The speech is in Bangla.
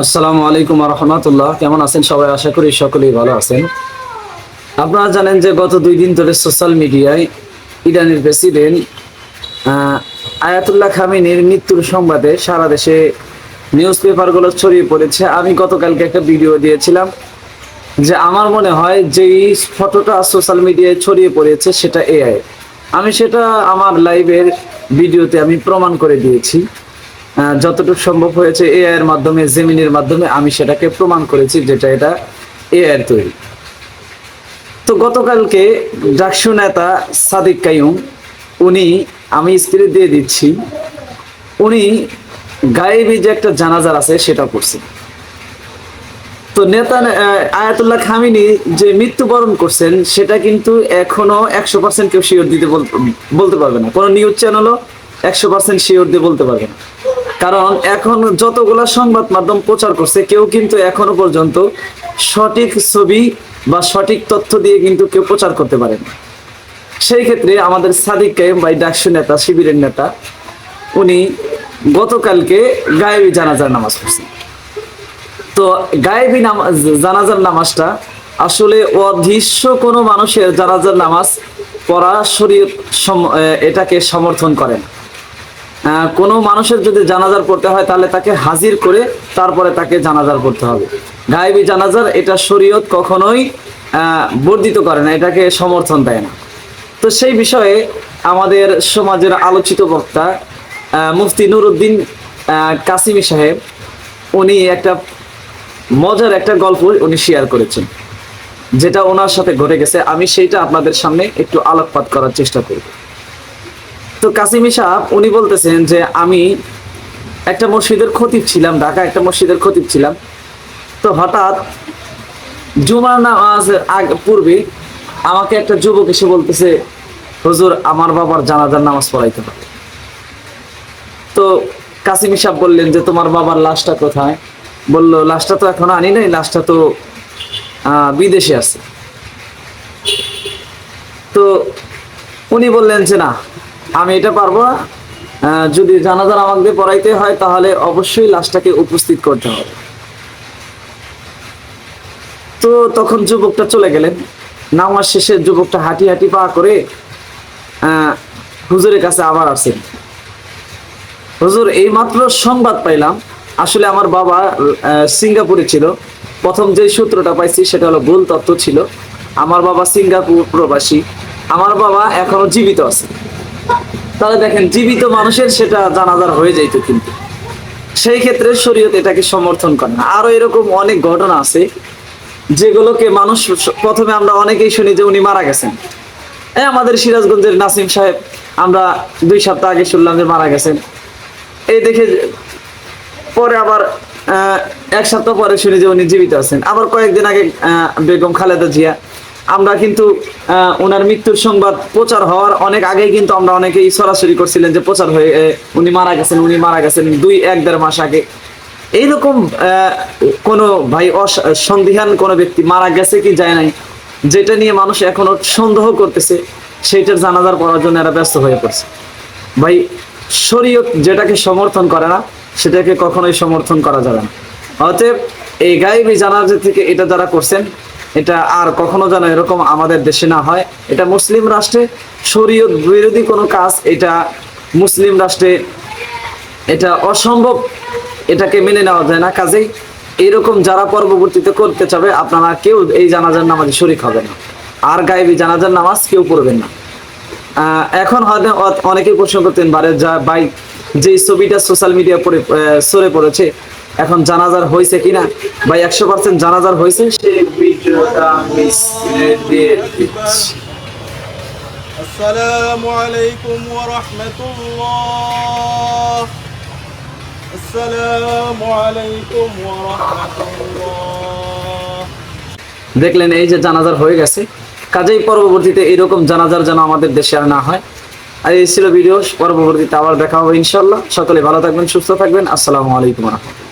আসসালামু আলাইকুম রহমতুল্লাহ। কেমন আছেন সবাই? আশা করি সকলেই ভালো আছেন। আপনারা জানেন যে গত 2 দিন ধরে সোশ্যাল মিডিয়ায় ইরানের প্রেসিডেন্ট আয়াতুল্লাহ খামেনির মৃত্যুর সংবাদে সারা দেশে নিউজ পেপারগুলো ছড়িয়ে পড়েছে। আমি গতকালকে একটা ভিডিও দিয়েছিলাম যে আমার মনে হয় যেই ফটোটা সোশ্যাল মিডিয়ায় ছড়িয়ে পড়েছে সেটা এআই। আমি সেটা আমার লাইভের ভিডিওতে আমি প্রমাণ করে দিয়েছি। যতটুকু সম্ভব হয়েছে এআই এর মাধ্যমে, জেমিনির মাধ্যমে আমি সেটাকে প্রমাণ করেছি যেটা এটা এআই এর তৈরি। তো গতকালকে ডাকসু নেতা সাদিক কাইয়ুম, উনি, আমি স্ক্রিনে দিয়ে দিচ্ছি, উনি গায়েবী যে একটা জানাজার আছে সেটা করছেন। তো নেতা আয়াতুল্লাহ খামেনি যে মৃত্যুবরণ করছেন সেটা কিন্তু এখনো 100% কেউ শিওর দিতে বলতে পারবে না। কোনো নিউজ চ্যানেলও 100% শিওর দিয়ে বলতে পারবে না। কারণ এখন যতগুলা সংবাদ মাধ্যম প্রচার করছে কেউ কিন্তু এখনো পর্যন্ত সঠিক ছবি বা সঠিক তথ্য দিয়ে কিন্তু কেউ প্রচার করতে পারে না। সেই ক্ষেত্রে আমাদের সাদিক কাইয়ুম ভাই, ডাকসু নেতা, শিবিরের নেতা, উনি গতকালকে গায়েবী জানাজার নামাজ পড়ছেন। তো গায়েবী নামাজ, জানাজার নামাজটা আসলে অদৃশ্য কোনো মানুষের জানাজার নামাজ পড়া শরীয়ত এটাকে সমর্থন করে না। কোনো মানুষের যদি জানাজার পড়তে হয় তাহলে তাকে হাজির করে তারপরে তাকে জানাজার পড়তে হবে। গায়েবী জানাজার এটা শরীয়ত কখনোই বর্ধিত করে না, এটাকে সমর্থন দেয় না। তো সেই বিষয়ে আমাদের সমাজের আলোচিত বক্তা মুফতি নুরউদ্দিন কাসিমি সাহেব, উনি একটা মজার একটা গল্প উনি শেয়ার করেছেন, যেটা ওনার সাথে ঘটে গেছে। আমি সেইটা আপনাদের সামনে একটু আলোকপাত করার চেষ্টা করব। তো কাসিমি সাহেব উনি বলতেছেন যে আমি একটা মসজিদের খতিব ছিলাম, ঢাকা একটা মসজিদের খতিব ছিলাম। তো হঠাৎ জুমার নামাজের পূর্বে আমাকে একটা যুবক এসে বলতেছে, হুজুর আমার বাবার জানাজার নামাজ পড়াইতে হবে। তো কাসিমি সাহেব বললেন যে তোমার বাবার লাশটা কোথায়? বললো লাশটা তো এখনো আনি নাই, লাশটা তো বিদেশে আছে। তো উনি বললেন যে না, আমি এটা পারবো না, যদি জানাজার আমাকে পড়াইতে হয় তাহলে অবশ্যই লাশটাকে উপস্থিত করতে হবে। তো তখন যুবকটা চলে গেলেন। নামাজ শেষে যুবকটা হাঁটি হাঁটি পা করে হুজুরের কাছে আবার আসেন। হুজুর, এই মাত্র সংবাদ পাইলাম, আসলে আমার বাবা সিঙ্গাপুরে ছিল। প্রথম যে সূত্রটা পাইছি সেটা হলো ভুল তথ্য ছিল। আমার বাবা সিঙ্গাপুর প্রবাসী, আমার বাবা এখনো জীবিত আছে। তাহলে দেখেন, জীবিত মানুষের সেটা জানাজার হয়ে যাইত, কিন্তু সেই ক্ষেত্রে শরীয়ত এটাকে সমর্থন করে না। আরো এরকম অনেক ঘটনা আছে যেগুলোকে মানুষ, প্রথমে আমরা অনেকেই শুনি যে উনি মারা গেছেন। আমাদের সিরাজগঞ্জের নাসিম সাহেব, আমরা 2 সপ্তাহ আগে শুনলাম যে মারা গেছেন। এই দেখে পরে আবার 1 সপ্তাহ পরে শুনি যে উনি জীবিত আছেন। আবার কয়েকদিন আগে বেগম খালেদা জিয়া, আমরা কিন্তু ওনার মৃত্যুর সংবাদ প্রচার হওয়ার অনেক আগেই কিন্তু আমরা অনেকেই সরাসরি করছিলেন যে প্রচার হয়ে উনি মারা গেছেন, উনি মারা গেছেন 1-1.5 মাস আগে। এইরকম কোনো ভাই সন্দিহান কোনো ব্যক্তি মারা গেছে কি যায় নাই, যেটা নিয়ে মানুষ এখনো সন্দেহ করতেছে, সেইটার জানাজার পড়ার জন্য এরা ব্যস্ত হয়ে পড়ছে। ভাই, শরীয়ত যেটাকে সমর্থন করে না সেটাকে কখনোই সমর্থন করা যাবে না। অতএব এই গায়েবী জানাজা থেকে এটা যারা করছেন, এটা আর কখনো যেন এরকম আমাদের দেশে না হয়। এটা মুসলিম রাষ্ট্রে শরীয়ত বিরোধী কোনো কাজ, এটা মুসলিম রাষ্ট্রে এটা অসম্ভব, এটাকে মেনে নেওয়া যায় না। কাজেই এরকম যারা পরবর্তীতে করতে চাবে, আপনারা কেউ এই জানাজার নামাজে শরীক হবেন না, আর গায়েবী জানাজার নামাজ কেউ পড়বেন না। এখন হয়তো অনেকেই প্রশ্ন করতেন পারে, যা ভাই যে ছবিটা সোশ্যাল মিডিয়া সরে পড়েছে, এখন জানাজার হয়েছে কিনা? ভাই 100% জানাজার হয়েছে। সেই ভিডিওটা আসসালামু আলাইকুম ওয়া রাহমাতুল্লাহ। আসসালামু আলাইকুম ওয়া রাহমাতুল্লাহ। দেখলেন, এই যে জানাজার হয়ে গেছে। কাজেই পরবর্তীতে এরকম জানাজার যেন আমাদের দেশে আর না হয়। আর এই ছিল ভিডিও, পরবর্তীতে আবার দেখা হবে ইনশাআল্লাহ। সকলে ভালো থাকবেন, সুস্থ থাকবেন। আসসালামু আলাইকুম ওয়া রাহমাতুল্লাহ।